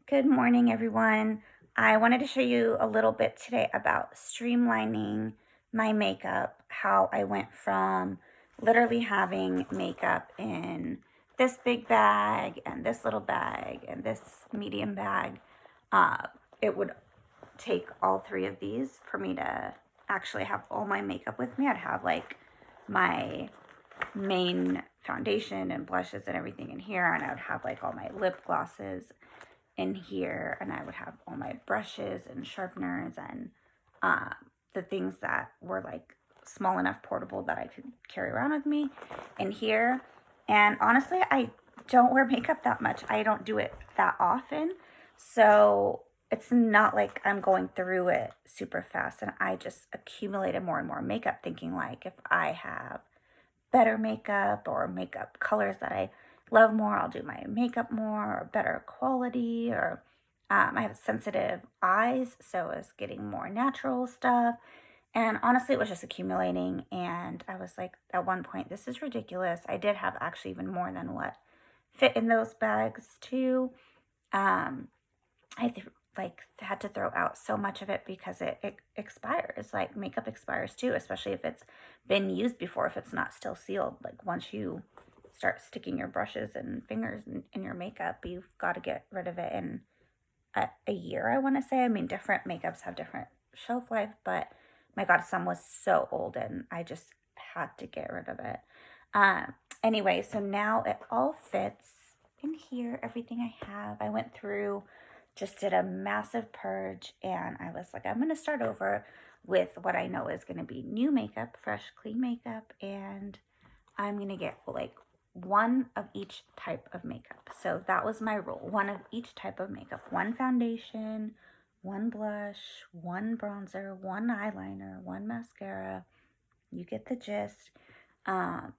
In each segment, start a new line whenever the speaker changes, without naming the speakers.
Good morning, everyone. I wanted to show you a little bit today about streamlining my makeup, how I went from literally having makeup in this big bag and this little bag and this medium bag. It would take all three of these for me to actually have all my makeup with me. I'd have like my main foundation and blushes and everything in here, and I would have like all my lip glosses in here, and I would have all my brushes and sharpeners and the things that were like small enough portable that I could carry around with me in here. And honestly, I don't wear makeup that much. I don't do it that often. So it's not like I'm going through it super fast, and I just accumulated more and more makeup thinking like if I have better makeup or makeup colors that I love more, I'll do my makeup more or better quality. Or I have sensitive eyes, so it's getting more natural stuff. And honestly, it was just accumulating. And I was like, at one point, this is ridiculous. I did have actually even more than what fit in those bags, too. Um, like had to throw out so much of it because it expires. Like makeup expires too, especially if it's been used before, if it's not still sealed. Like once you start sticking your brushes and fingers in your makeup, you've got to get rid of it in a year, I want to say. I mean, different makeups have different shelf life, but my God, some was so old and I just had to get rid of it. Anyway, so now it all fits in here, everything I have. I went through, just did a massive purge, and I was like, I'm going to start over with what I know is going to be new makeup, fresh, clean makeup, and I'm going to get like one of each type of makeup. So that was my rule. One of each type of makeup. One foundation, one blush, one bronzer, one eyeliner, one mascara. You get the gist. Um,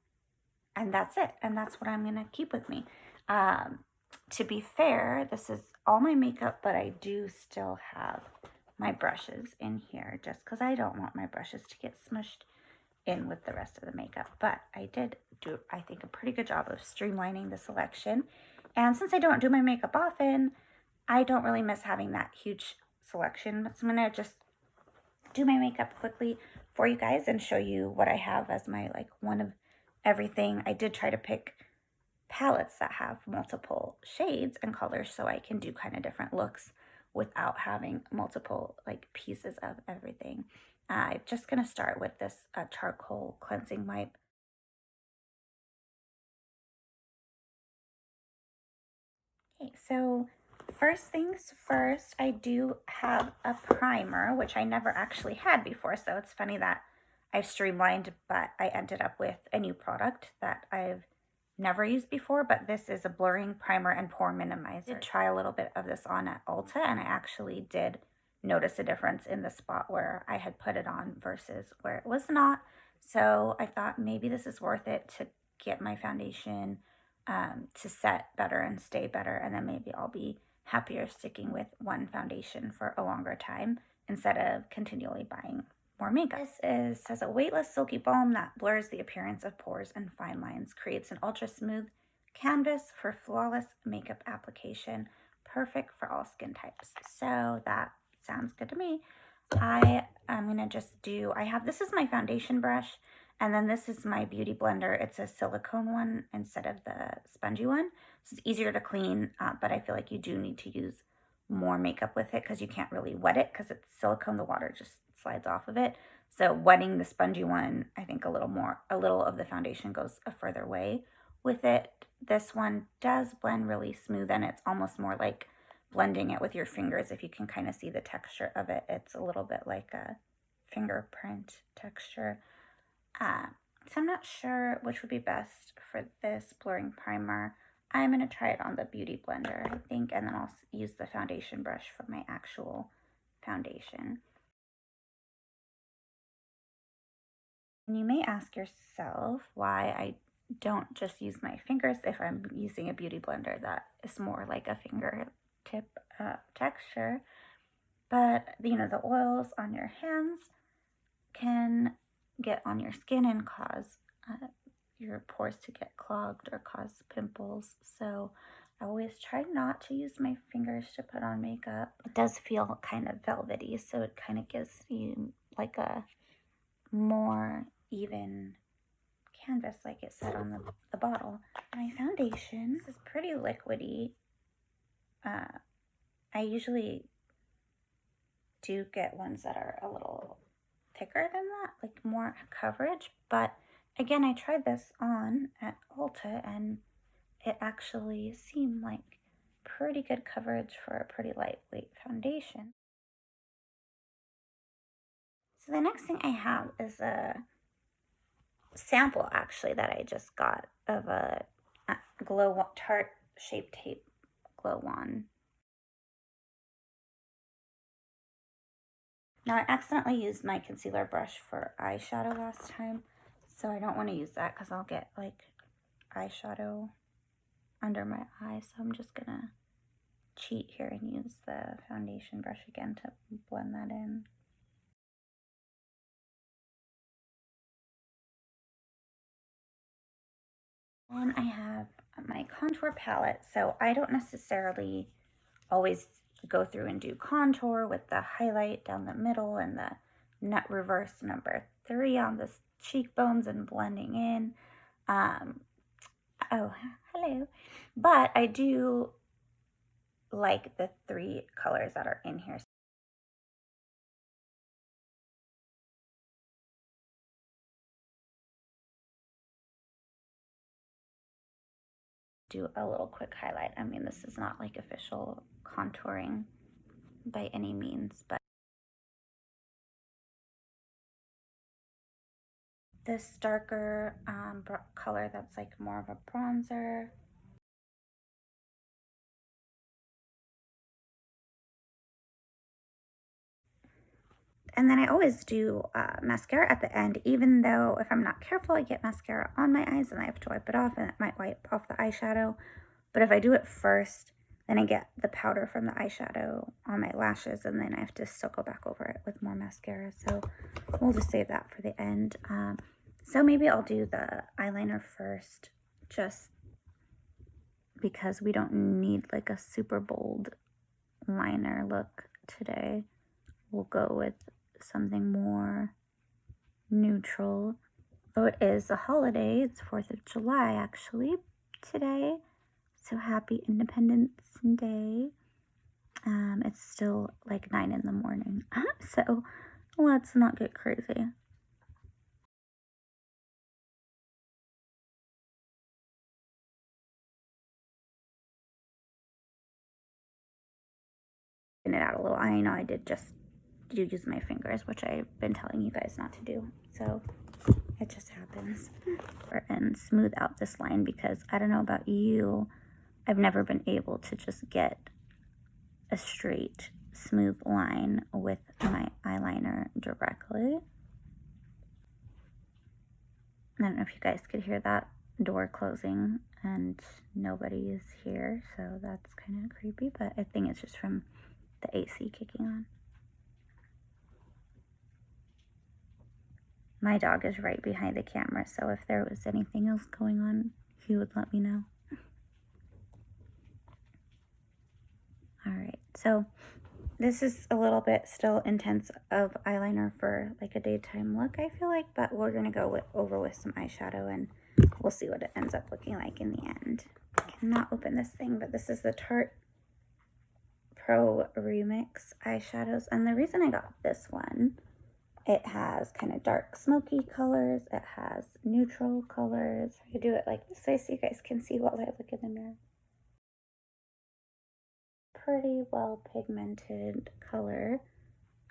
and that's it. And that's what I'm going to keep with me. Um, to be fair, this is all my makeup, but I do still have my brushes in here just because I don't want my brushes to get smushed in with the rest of the makeup. But I did do, I think, a pretty good job of streamlining the selection. And since I don't do my makeup often, I don't really miss having that huge selection. So I'm going to just do my makeup quickly for you guys and show you what I have as my like one of everything. I did try to pick palettes that have multiple shades and colors so I can do kind of different looks without having multiple like pieces of everything. I'm just going to start with this charcoal cleansing wipe. Okay, so first things first, I do have a primer, which I never actually had before. So it's funny that I've streamlined, but I ended up with a new product that I've never used before. But this is a blurring primer and pore minimizer. I did try a little bit of this on at Ulta, and I actually did notice a difference in the spot where I had put it on versus where it was not. So I thought maybe this is worth it to get my foundation to set better and stay better, and then maybe I'll be happier sticking with one foundation for a longer time instead of continually buying more makeup. This says a weightless silky balm that blurs the appearance of pores and fine lines, creates an ultra smooth canvas for flawless makeup application, perfect for all skin types. So that sounds good to me. I am gonna just do, this is my foundation brush, and then this is my beauty blender. It's a silicone one instead of the spongy one. So it's easier to clean, but I feel like you do need to use more makeup with it because you can't really wet it because it's silicone. The water just slides off of it. So wetting the spongy one, I think a little of the foundation goes a further way with it. This one does blend really smooth, and it's almost more like blending it with your fingers. If you can kind of see the texture of it, it's a little bit like a fingerprint texture. So I'm not sure which would be best for this blurring primer. I'm going to try it on the beauty blender, I think, and then I'll use the foundation brush for my actual foundation. And you may ask yourself why I don't just use my fingers if I'm using a beauty blender that is more like a fingertip texture. But, you know, the oils on your hands can get on your skin and cause your pores to get clogged or cause pimples. So I always try not to use my fingers to put on makeup. It does feel kind of velvety, so it kind of gives you like a more even canvas, like it said on the bottle. My foundation is pretty liquidy. I usually do get ones that are a little thicker than that, like more coverage, but again, I tried this on at Ulta and it actually seemed like pretty good coverage for a pretty lightweight foundation. So the next thing I have is a sample actually that I just got of a glow Tarte Shape Tape Glow Wand. Now I accidentally used my concealer brush for eyeshadow last time, so I don't want to use that because I'll get like eyeshadow under my eye, so I'm just gonna cheat here and use the foundation brush again to blend that in. And I have my contour palette, so I don't necessarily always go through and do contour with the highlight down the middle and the nut reverse number 3 on the cheekbones and blending in. Oh, hello. But I do like the 3 colors that are in here. Do a little quick highlight. I mean, this is not like official contouring by any means, but this darker color that's like more of a bronzer. And then I always do mascara at the end, even though if I'm not careful, I get mascara on my eyes and I have to wipe it off and it might wipe off the eyeshadow. But if I do it first, then I get the powder from the eyeshadow on my lashes and then I have to still go back over it with more mascara. So we'll just save that for the end. So maybe I'll do the eyeliner first, just because we don't need like a super bold liner look today. We'll go with something more neutral. Oh, it is a holiday. It's 4th of July actually today. So happy Independence Day. It's still like 9 in the morning. So let's not get crazy. It out a little. I know I did just use my fingers, which I've been telling you guys not to do. So it just happens. And smooth out this line because I don't know about you, I've never been able to just get a straight, smooth line with my eyeliner directly. I don't know if you guys could hear that door closing and nobody is here, so that's kind of creepy, but I think it's just from the AC kicking on. My dog is right behind the camera, so if there was anything else going on, he would let me know. All right, so this is a little bit still intense of eyeliner for like a daytime look, I feel like, but we're gonna go over with some eyeshadow and we'll see what it ends up looking like in the end. I cannot open this thing, but this is the Tarte Pro Remix eyeshadows, and the reason I got this one, it has kind of dark smoky colors, it has neutral colors. I do it like this way so you guys can see while I look in the mirror. Pretty well pigmented color.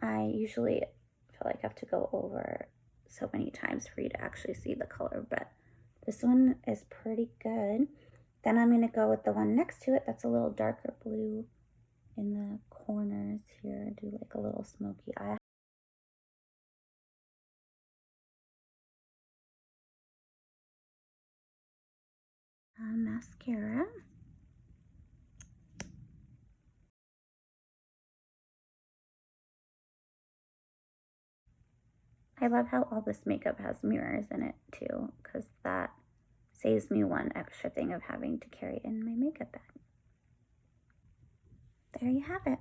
I usually feel like I have to go over so many times for you to actually see the color, but this one is pretty good. Then I'm going to go with the one next to it that's a little darker blue in the corners here. Do like a little smoky eye. Mascara. I love how all this makeup has mirrors in it too, because that saves me one extra thing of having to carry in my makeup bag. there you have it.